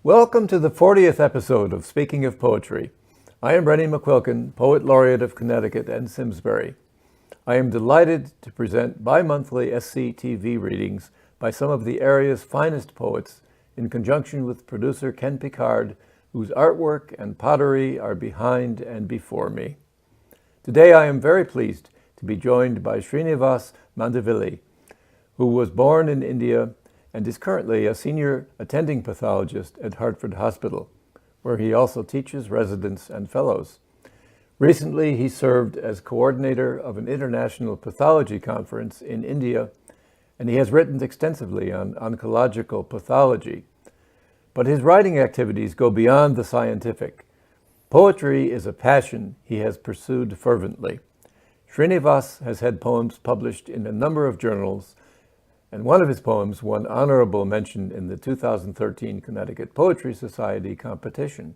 Welcome to the 40th episode of Speaking of Poetry. I am Rennie McQuilkin, Poet Laureate of Connecticut and Simsbury. I am delighted to present bi-monthly SCTV readings by some of the area's finest poets in conjunction with producer Ken Picard, whose artwork and pottery are behind and before me. Today I am very pleased to be joined by Srinivas Mandavilli, who was born in India and is currently a senior attending pathologist at Hartford Hospital, where he also teaches residents and fellows. Recently, he served as coordinator of an international pathology conference in India, and he has written extensively on oncological pathology. But his writing activities go beyond the scientific. Poetry is a passion he has pursued fervently. Srinivas has had poems published in a number of journals, and one of his poems won honorable mention in the 2013 Connecticut Poetry Society competition.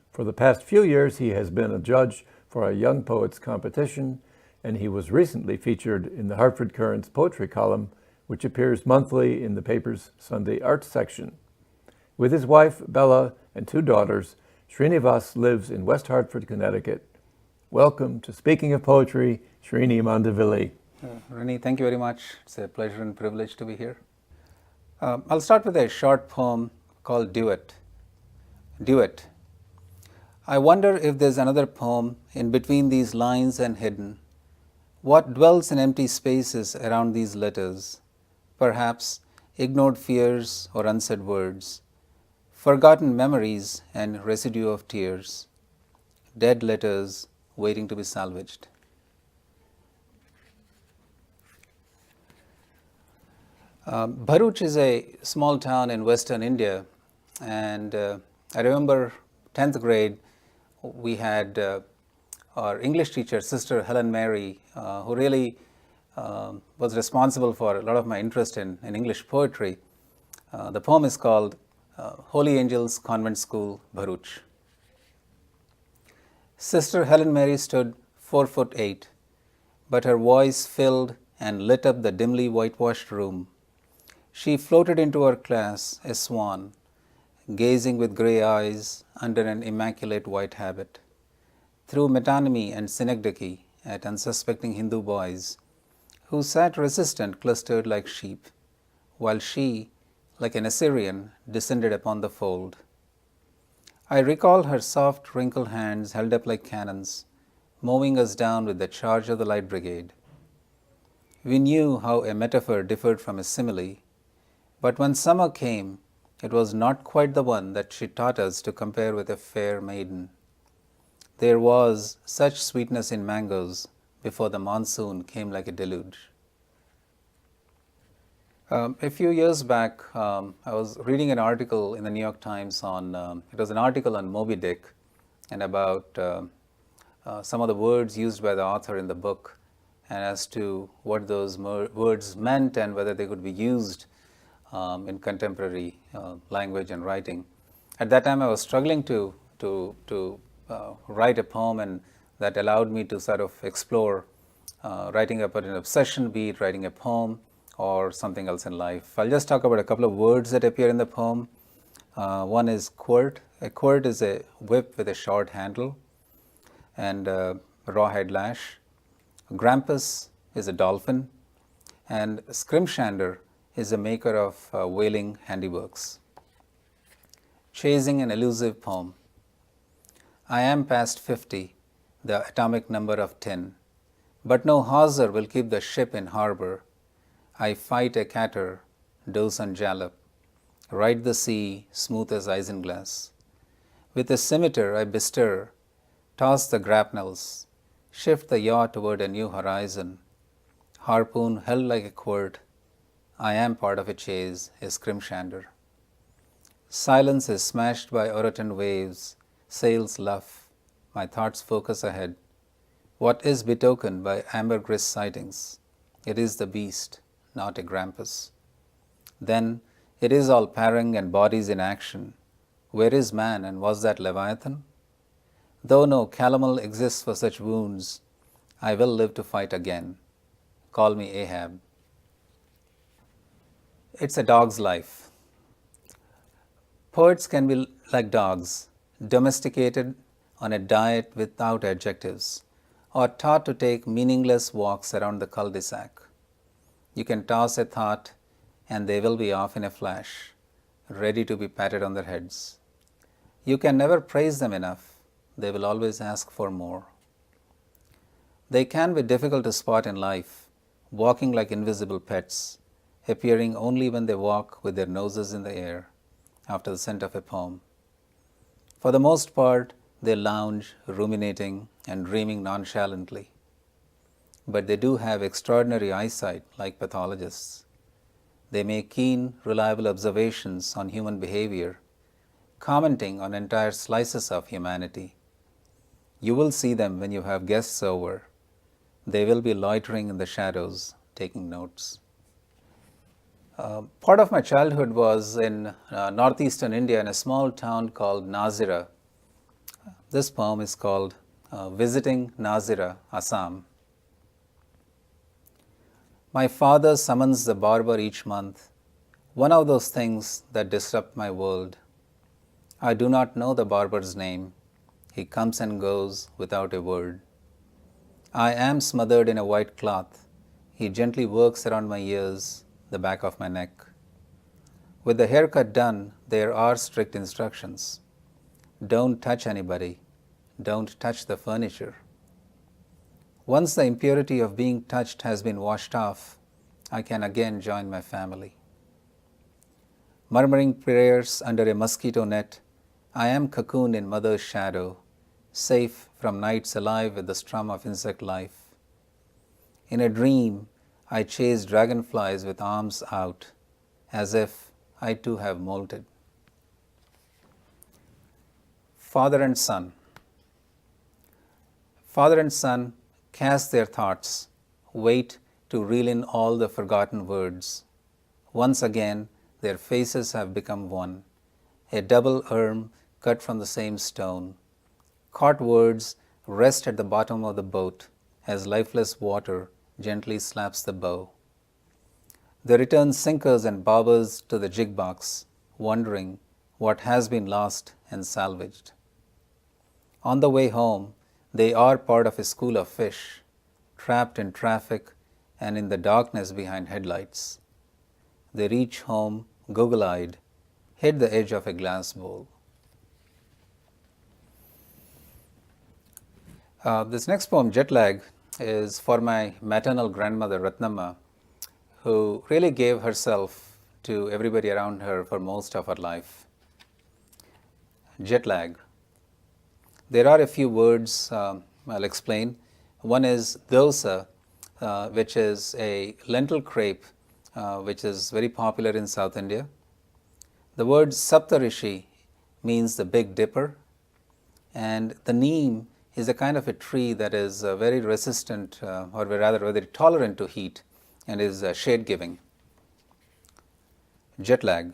For the past few years, he has been a judge for a Young Poets competition, and he was recently featured in the Hartford Courant's poetry column, which appears monthly in the paper's Sunday Arts section. With his wife, Bella, and 2 daughters, Srinivas lives in West Hartford, Connecticut. Welcome to Speaking of Poetry, Srini Mandavilli. Rennie, thank you very much. It's a pleasure and privilege to be here. I'll start with a short poem called Duet. Duet. I wonder if there's another poem in between these lines and hidden. What dwells in empty spaces around these letters? Perhaps ignored fears or unsaid words, forgotten memories and residue of tears, dead letters waiting to be salvaged. Bharuch is a small town in western India, and I remember 10th grade, we had our English teacher, Sister Helen Mary, who really was responsible for a lot of my interest in English poetry. The poem is called Holy Angels Convent School, Bharuch. Sister Helen Mary stood 4'8", but her voice filled and lit up the dimly whitewashed room. She floated into her class, a swan, gazing with grey eyes under an immaculate white habit, threw metonymy and synecdoche at unsuspecting Hindu boys, who sat resistant clustered like sheep, while she, like an Assyrian, descended upon the fold. I recall her soft, wrinkled hands held up like cannons, mowing us down with the charge of the Light Brigade. We knew how a metaphor differed from a simile, but when summer came, it was not quite the one that she taught us to compare with a fair maiden. There was such sweetness in mangoes before the monsoon came like a deluge. A few years back, I was reading an article in the New York Times on, it was an article on Moby Dick and about some of the words used by the author in the book and as to what those words meant and whether they could be used in contemporary language and writing. At that time, I was struggling to write a poem, and that allowed me to sort of explore writing about an obsession, be it writing a poem or something else in life. I'll just talk about a couple of words that appear in the poem. One is quirt. A quirt is a whip with a short handle and a rawhide lash. Grampus is a dolphin, and scrimshander is a maker of whaling handiworks. Chasing an elusive poem. I am past 50, the atomic number of 10, but no hawser will keep the ship in harbor. I fight a cater, doze and jalop, ride the sea smooth as isinglass. With a scimitar I bestir, toss the grapnels, shift the yacht toward a new horizon. Harpoon held like a quirt, I am part of a chase, a scrimshander. Silence is smashed by orotund waves, sails luff, my thoughts focus ahead. What is betokened by ambergris sightings? It is the beast, not a grampus. Then it is all parang and bodies in action. Where is man, and was that Leviathan? Though no calomel exists for such wounds, I will live to fight again. Call me Ahab. It's a dog's life. Poets can be like dogs, domesticated on a diet without adjectives, or taught to take meaningless walks around the cul-de-sac. You can toss a thought and they will be off in a flash, ready to be patted on their heads. You can never praise them enough. They will always ask for more. They can be difficult to spot in life, walking like invisible pets, appearing only when they walk with their noses in the air after the scent of a poem. For the most part, they lounge, ruminating and dreaming nonchalantly. But they do have extraordinary eyesight like pathologists. They make keen, reliable observations on human behavior, commenting on entire slices of humanity. You will see them when you have guests over. They will be loitering in the shadows, taking notes. Part of my childhood was in northeastern India in a small town called Nazira. This poem is called Visiting Nazira, Assam. My father summons the barber each month, one of those things that disrupt my world. I do not know the barber's name. He comes and goes without a word. I am smothered in a white cloth. He gently works around my ears, the back of my neck. With the haircut done, there are strict instructions. Don't touch anybody. Don't touch the furniture. Once the impurity of being touched has been washed off, I can again join my family. Murmuring prayers under a mosquito net, I am cocooned in mother's shadow, safe from nights alive with the strum of insect life. In a dream, I chase dragonflies with arms out, as if I too have molted. Father and son. Father and son cast their thoughts, wait to reel in all the forgotten words. Once again, their faces have become one, a double arm cut from the same stone. Caught words rest at the bottom of the boat as lifeless water gently slaps the bow. They return sinkers and bobbers to the jig box, wondering what has been lost and salvaged. On the way home, they are part of a school of fish, trapped in traffic and in the darkness behind headlights. They reach home, goggle-eyed, hit the edge of a glass bowl. This next poem, Jet Lag, is for my maternal grandmother, Ratnamma, who really gave herself to everybody around her for most of her life. Jet lag. There are a few words I'll explain. One is dosa, which is a lentil crepe, which is very popular in South India. The word Saptarishi means the Big Dipper, and the neem is a kind of a tree that is very resistant, or rather very tolerant to heat, and is shade-giving. Jet lag.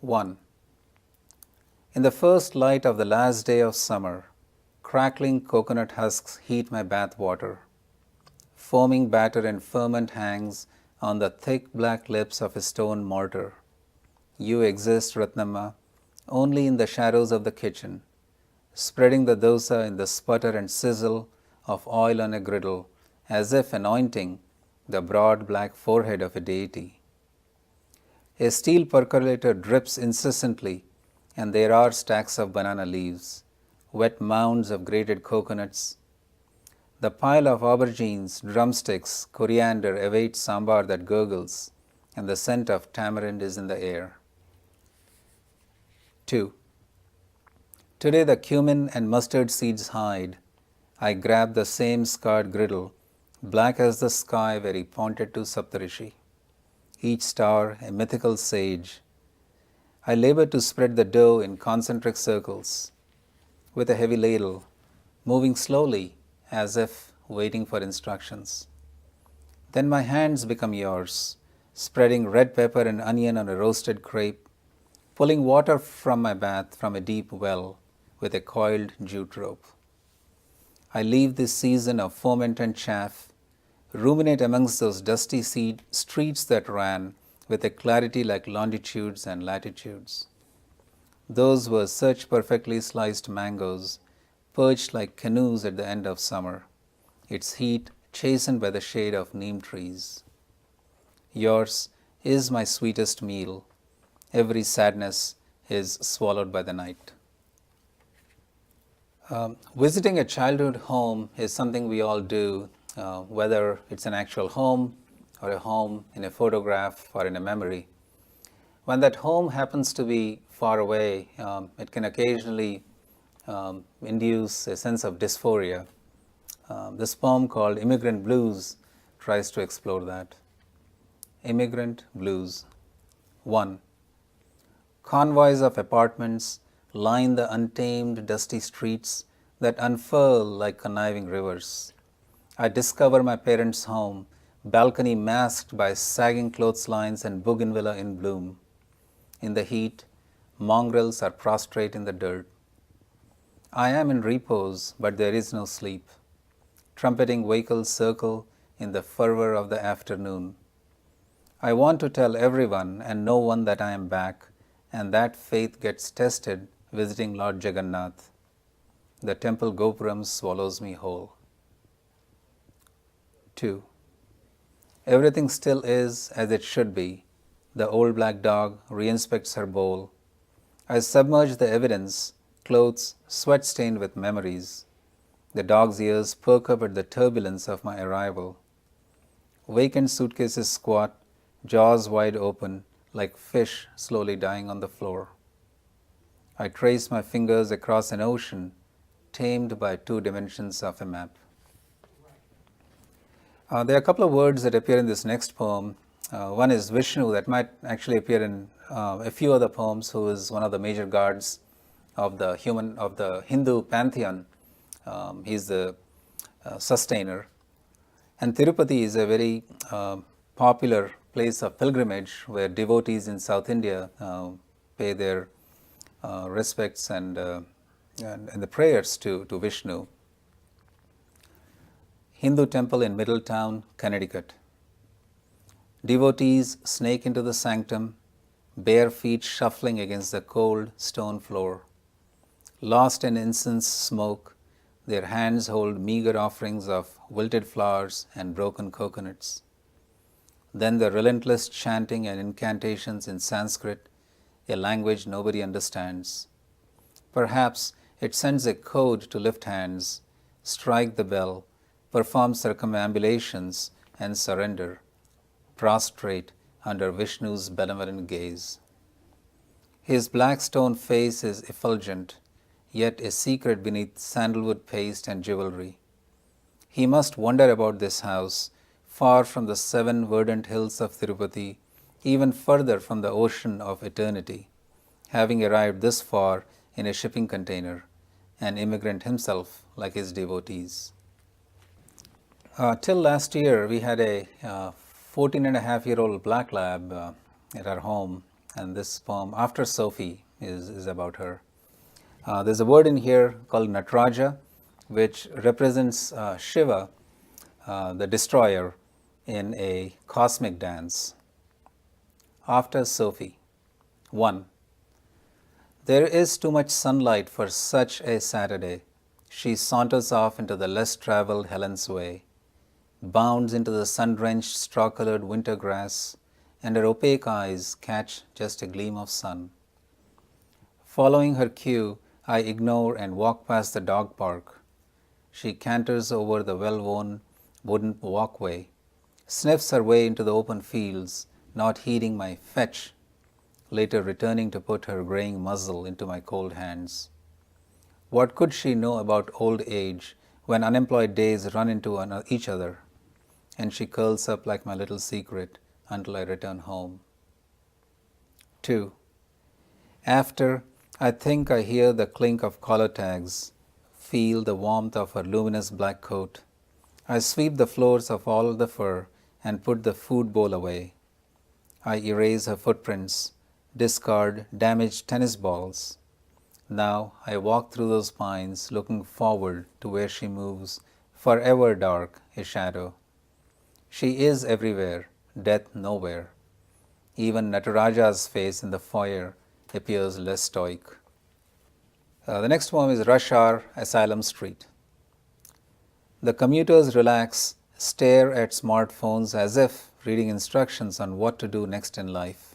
1. In the first light of the last day of summer, crackling coconut husks heat my bath water. Foaming batter and ferment hangs on the thick black lips of a stone mortar. You exist, Ratnamma, only in the shadows of the kitchen, spreading the dosa in the sputter and sizzle of oil on a griddle, as if anointing the broad black forehead of a deity. A steel percolator drips incessantly, and there are stacks of banana leaves, wet mounds of grated coconuts. The pile of aubergines, drumsticks, coriander awaits sambar that gurgles, and the scent of tamarind is in the air. 2. Today the cumin and mustard seeds hide. I grab the same scarred griddle, black as the sky where he pointed to Saptarishi, each star a mythical sage. I labor to spread the dough in concentric circles with a heavy ladle, moving slowly as if waiting for instructions. Then my hands become yours, spreading red pepper and onion on a roasted crepe, pulling water from my bath from a deep well with a coiled jute rope. I leave this season of foment and chaff, ruminate amongst those dusty streets that ran with a clarity like longitudes and latitudes. Those were such perfectly sliced mangoes, perched like canoes at the end of summer, its heat chastened by the shade of neem trees. Yours is my sweetest meal. Every sadness is swallowed by the night. Visiting a childhood home is something we all do, whether it's an actual home or a home in a photograph or in a memory. When that home happens to be far away, it can occasionally induce a sense of dysphoria. This poem called Immigrant Blues tries to explore that. Immigrant Blues. 1. Convoys of apartments line the untamed, dusty streets that unfurl like conniving rivers. I discover my parents' home, balcony masked by sagging clotheslines and bougainvillea in bloom. In the heat, mongrels are prostrate in the dirt. I am in repose, but there is no sleep. Trumpeting vehicles circle in the fervor of the afternoon. I want to tell everyone and no one that I am back, and that faith gets tested visiting Lord Jagannath. The temple gopuram swallows me whole. 2. Everything still is as it should be. The old black dog re-inspects her bowl. I submerge the evidence, clothes sweat-stained with memories. The dog's ears perk up at the turbulence of my arrival. Vacant suitcases squat, jaws wide open, like fish slowly dying on the floor. I trace my fingers across an ocean, tamed by 2 dimensions of a map. There are a couple of words that appear in this next poem. One is Vishnu, that might actually appear in a few other poems, who is one of the major gods of the Hindu pantheon. He's the sustainer. And Tirupati is a very popular place of pilgrimage where devotees in South India pay their respects and the prayers to Vishnu. Hindu temple in Middletown, Connecticut. Devotees snake into the sanctum, bare feet shuffling against the cold stone floor. Lost in incense smoke, their hands hold meager offerings of wilted flowers and broken coconuts. Then the relentless chanting and incantations in Sanskrit, a language nobody understands. Perhaps it sends a code to lift hands, strike the bell, perform circumambulations, and surrender, prostrate under Vishnu's benevolent gaze. His black stone face is effulgent, yet a secret beneath sandalwood paste and jewelry. He must wonder about this house, far from the 7 verdant hills of Tirupati, even further from the ocean of eternity, having arrived this far in a shipping container, an immigrant himself like his devotees. Till last year, we had a 14-and-a-half-year-old black lab at our home, and this poem, After Sophie, is about her. There's a word in here called Nataraja, which represents Shiva, the destroyer, in a cosmic dance. After Sophie. 1. There is too much sunlight for such a Saturday. She saunters off into the less traveled Helen's Way, bounds into the sun-drenched, straw-colored winter grass, and her opaque eyes catch just a gleam of sun. Following her cue, I ignore and walk past the dog park. She canters over the well-worn wooden walkway, sniffs her way into the open fields, not heeding my fetch, later returning to put her graying muzzle into my cold hands. What could she know about old age when unemployed days run into each other? And she curls up like my little secret until I return home. 2. After, I think I hear the clink of collar tags, feel the warmth of her luminous black coat. I sweep the floors of all the fur and put the food bowl away. I erase her footprints, discard damaged tennis balls. Now I walk through those pines looking forward to where she moves, forever dark, a shadow. She is everywhere, death nowhere. Even Nataraja's face in the foyer appears less stoic. The next poem is Rush Hour, Asylum Street. The commuters relax, stare at smartphones as if reading instructions on what to do next in life.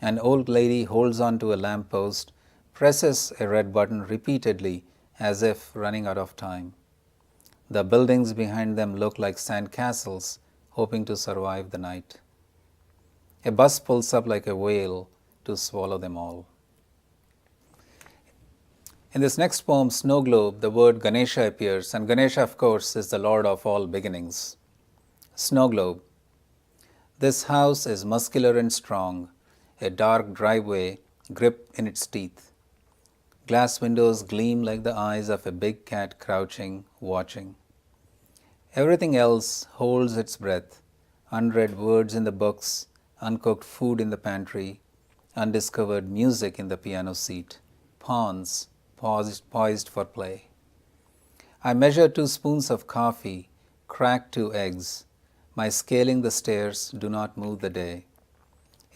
An old lady holds on to a lamppost, presses a red button repeatedly as if running out of time. The buildings behind them look like sand castles, hoping to survive the night. A bus pulls up like a whale to swallow them all. In this next poem, Snow Globe, the word Ganesha appears, and Ganesha, of course, is the Lord of all beginnings. Snow Globe. This house is muscular and strong, a dark driveway grip in its teeth. Glass windows gleam like the eyes of a big cat crouching, watching. Everything else holds its breath, unread words in the books, uncooked food in the pantry, undiscovered music in the piano seat, pawns poised for play. I measure 2 spoons of coffee, crack 2 eggs. My scaling the stairs do not move the day.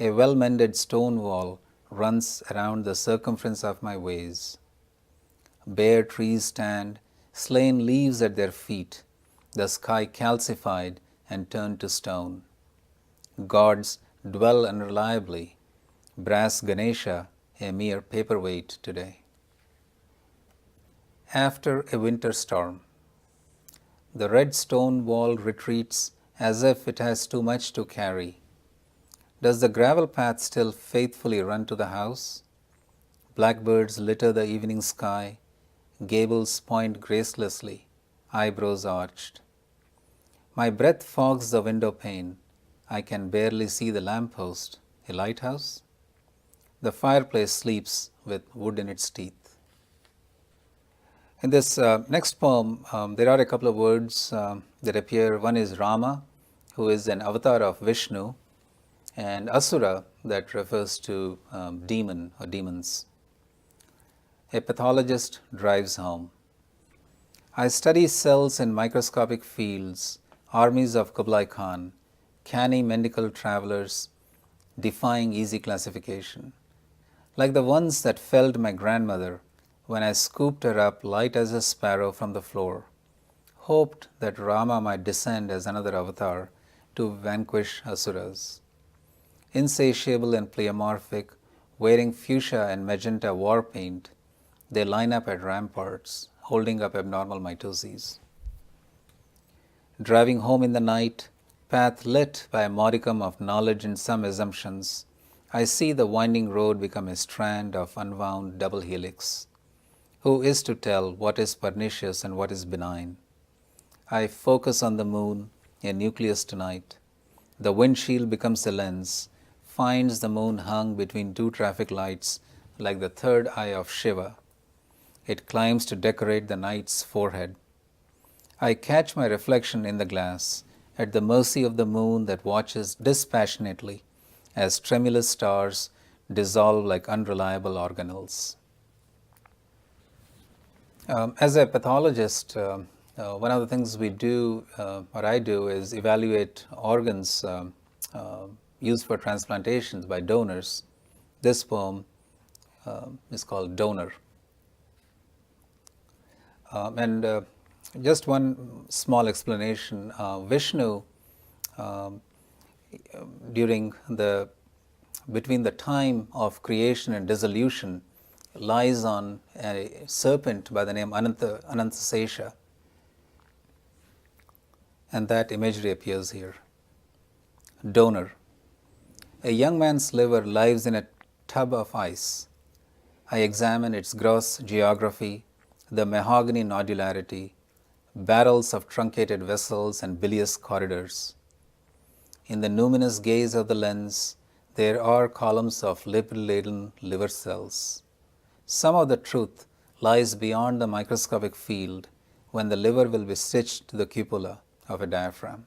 A well-mended stone wall runs around the circumference of my ways. Bare trees stand, slain leaves at their feet, the sky calcified and turned to stone. Gods dwell unreliably, brass Ganesha a mere paperweight today. After a winter storm. The red stone wall retreats as if it has too much to carry. Does the gravel path still faithfully run to the house? Blackbirds litter the evening sky, gables point gracelessly, eyebrows arched. My breath fogs the window pane. I can barely see the lamppost. A lighthouse? The fireplace sleeps with wood in its teeth. In this next poem, there are a couple of words that appear. One is Rama, who is an avatar of Vishnu, and Asura, that refers to demon or demons. A pathologist drives home. I study cells in microscopic fields, armies of Kublai Khan, canny medical travelers, defying easy classification, like the ones that felled my grandmother when I scooped her up light as a sparrow from the floor, hoped that Rama might descend as another avatar to vanquish asuras. Insatiable and pleomorphic, wearing fuchsia and magenta war paint, they line up at ramparts, holding up abnormal mitoses. Driving home in the night, path lit by a modicum of knowledge and some assumptions, I see the winding road become a strand of unwound double helix. Who is to tell what is pernicious and what is benign? I focus on the moon, a nucleus tonight. The windshield becomes a lens, finds the moon hung between 2 traffic lights like the third eye of Shiva. It climbs to decorate the night's forehead. I catch my reflection in the glass, at the mercy of the moon that watches dispassionately as tremulous stars dissolve like unreliable organelles. As a pathologist, one of the things we do, or I do, is evaluate organs used for transplantations by donors. This poem is called Donor. And just one small explanation. Vishnu, between the time of creation and dissolution, lies on a serpent by the name Anantasesha. And that imagery appears here. Donor. A young man's liver lies in a tub of ice. I examine its gross geography, the mahogany nodularity, barrels of truncated vessels and bilious corridors. In the numinous gaze of the lens, there are columns of lipid-laden liver cells. Some of the truth lies beyond the microscopic field when the liver will be stitched to the cupola of a diaphragm.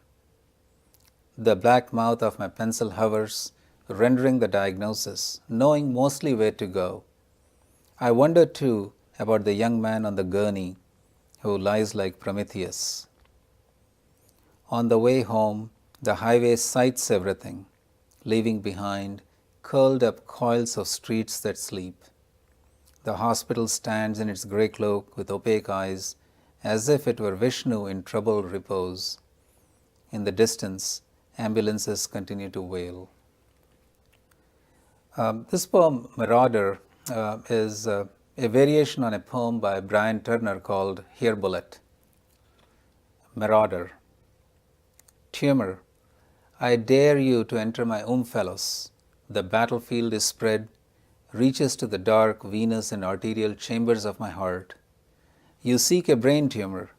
The black mouth of my pencil hovers, rendering the diagnosis, knowing mostly where to go. I wonder too about the young man on the gurney who lies like Prometheus. On the way home, the highway sights everything, leaving behind curled up coils of streets that sleep. The hospital stands in its grey cloak with opaque eyes, as if it were Vishnu in troubled repose. In the distance, ambulances continue to wail. This poem, Marauder, is a variation on a poem by Brian Turner called Here Bullet. Marauder. Tumor, I dare you to enter my fellows. The battlefield is spread, reaches to the dark venous and arterial chambers of my heart. You seek a brain tumor,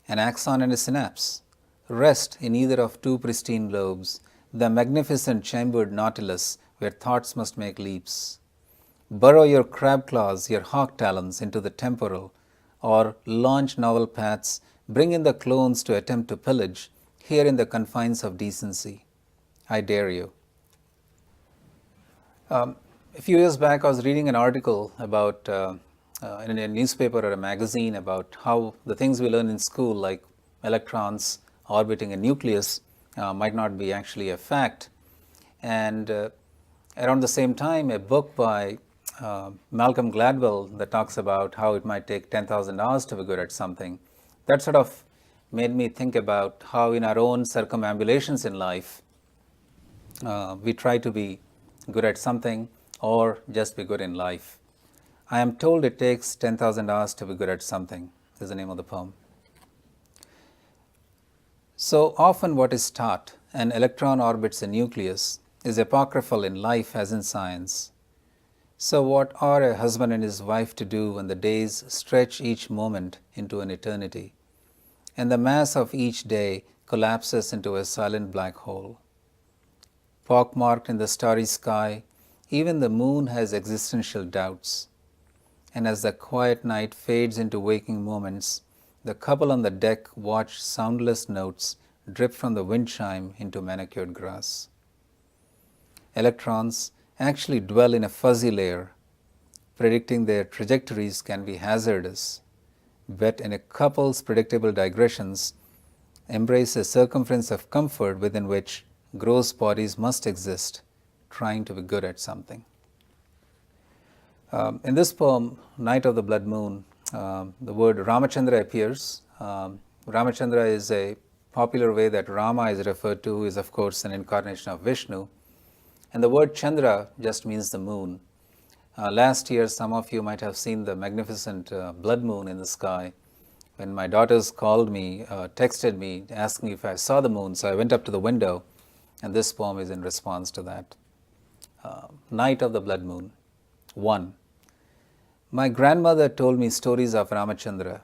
an axon and a synapse. Rest in either of two pristine lobes, the magnificent chambered nautilus where thoughts must make leaps. Burrow your crab claws, your hawk talons into the temporal, or launch novel paths, bring in the clones to attempt to pillage, here in the confines of decency. I dare you. A few years back, I was reading an article about in a newspaper or a magazine about how the things we learn in school, like electrons orbiting a nucleus, might not be actually a fact. And around the same time, a book by Malcolm Gladwell that talks about how it might take 10,000 hours to be good at something. That sort of made me think about how in our own circumambulations in life, we try to be good at something or just be good in life. I am told it takes 10,000 hours to be good at something, is the name of the poem. So often what is taught, an electron orbits a nucleus, is apocryphal in life as in science. So what are a husband and his wife to do when the days stretch each moment into an eternity, and the mass of each day collapses into a silent black hole? Pockmarked in the starry sky, even the moon has existential doubts. And as the quiet night fades into waking moments, the couple on the deck watch soundless notes drip from the wind chime into manicured grass. Electrons actually dwell in a fuzzy layer. Predicting their trajectories can be hazardous, but in a couple's predictable digressions, embrace a circumference of comfort within which gross bodies must exist, trying to be good at something. In this poem, Night of the Blood Moon, the word Ramachandra appears. Ramachandra is a popular way that Rama is referred to, who is of course an incarnation of Vishnu. And the word Chandra just means the moon. Last year, some of you might have seen the magnificent blood moon in the sky. When my daughters called me, texted me, asking if I saw the moon, so I went up to the window, and this poem is in response to that. Night of the Blood Moon. 1. My grandmother told me stories of Ramachandra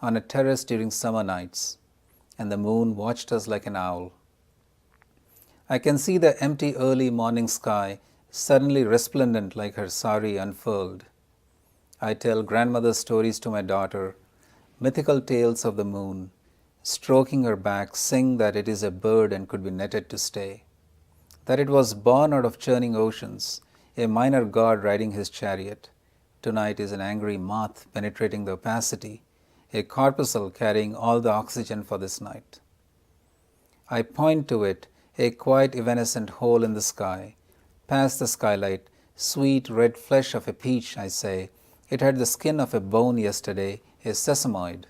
on a terrace during summer nights, and the moon watched us like an owl. I can see the empty early morning sky suddenly resplendent like her sari unfurled. I tell grandmother's stories to my daughter, mythical tales of the moon, stroking her back, sing that it is a bird and could be netted to stay, that it was born out of churning oceans, a minor god riding his chariot. Tonight is an angry moth penetrating the opacity, a corpuscle carrying all the oxygen for this night. I point to it, a quiet evanescent hole in the sky. Past the skylight, sweet red flesh of a peach, I say. It had the skin of a bone yesterday, a sesamoid,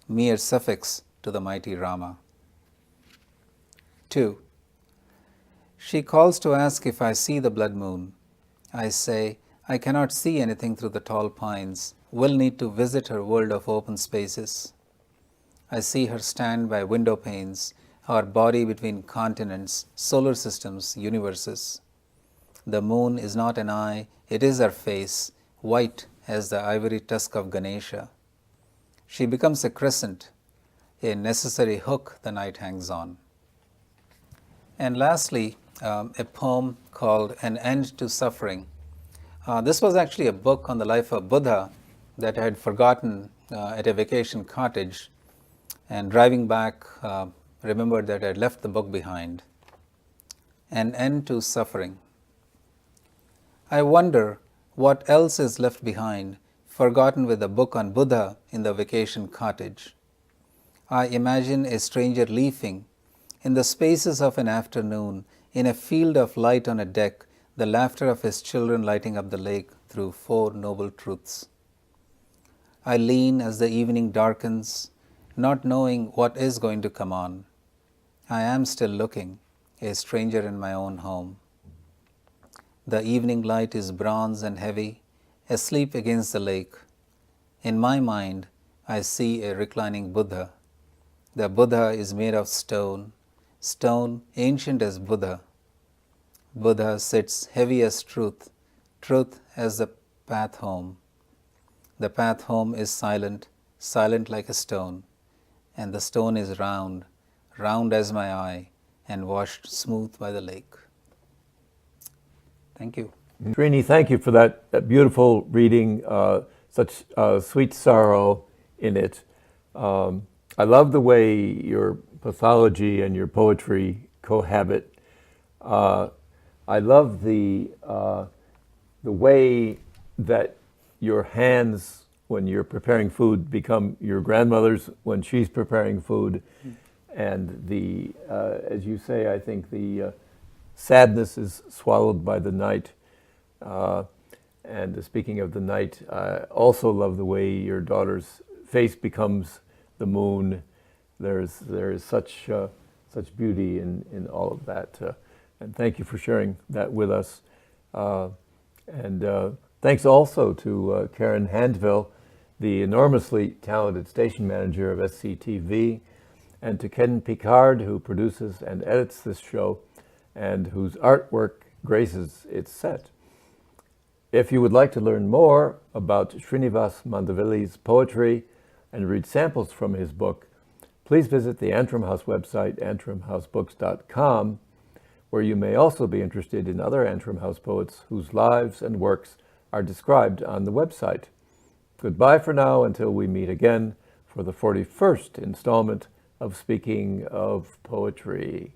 mere suffix to the mighty Rama. 2. She calls to ask if I see the blood moon. I say, I cannot see anything through the tall pines, will need to visit her world of open spaces. I see her stand by window panes, our body between continents, solar systems, universes. The moon is not an eye, it is her face, white as the ivory tusk of Ganesha. She becomes a crescent, a necessary hook the night hangs on. And lastly, a poem called An End to Suffering. This was actually a book on the life of Buddha that I had forgotten at a vacation cottage, and driving back, remembered that I had left the book behind. An End to Suffering. I wonder what else is left behind, forgotten with the book on Buddha in the vacation cottage. I imagine a stranger leafing in the spaces of an afternoon in a field of light on a deck, the laughter of his children lighting up the lake through 4 noble truths. I lean as the evening darkens, not knowing what is going to come on. I am still looking, a stranger in my own home. The evening light is bronze and heavy, asleep against the lake. In my mind, I see a reclining Buddha. The Buddha is made of stone, stone ancient as Buddha. Buddha sits heavy as truth, truth as the path home. The path home is silent, silent like a stone, and the stone is round, round as my eye, and washed smooth by the lake. Thank you. Srini, thank you for that beautiful reading, such sweet sorrow in it. I love the way your pathology and your poetry cohabit. I love the way that your hands, when you're preparing food, become your grandmother's when she's preparing food. And the, as you say, I think the sadness is swallowed by the night. And speaking of the night, I also love the way your daughter's face becomes the moon. There is such beauty in all of that. And thank you for sharing that with us. And thanks also to Karen Handville, the enormously talented station manager of SCTV, and to Ken Picard, who produces and edits this show, and whose artwork graces its set. If you would like to learn more about Srinivas Mandavilli's poetry and read samples from his book, please visit the Antrim House website, antrimhousebooks.com, where you may also be interested in other Antrim House poets whose lives and works are described on the website. Goodbye for now until we meet again for the 41st installment of Speaking of Poetry.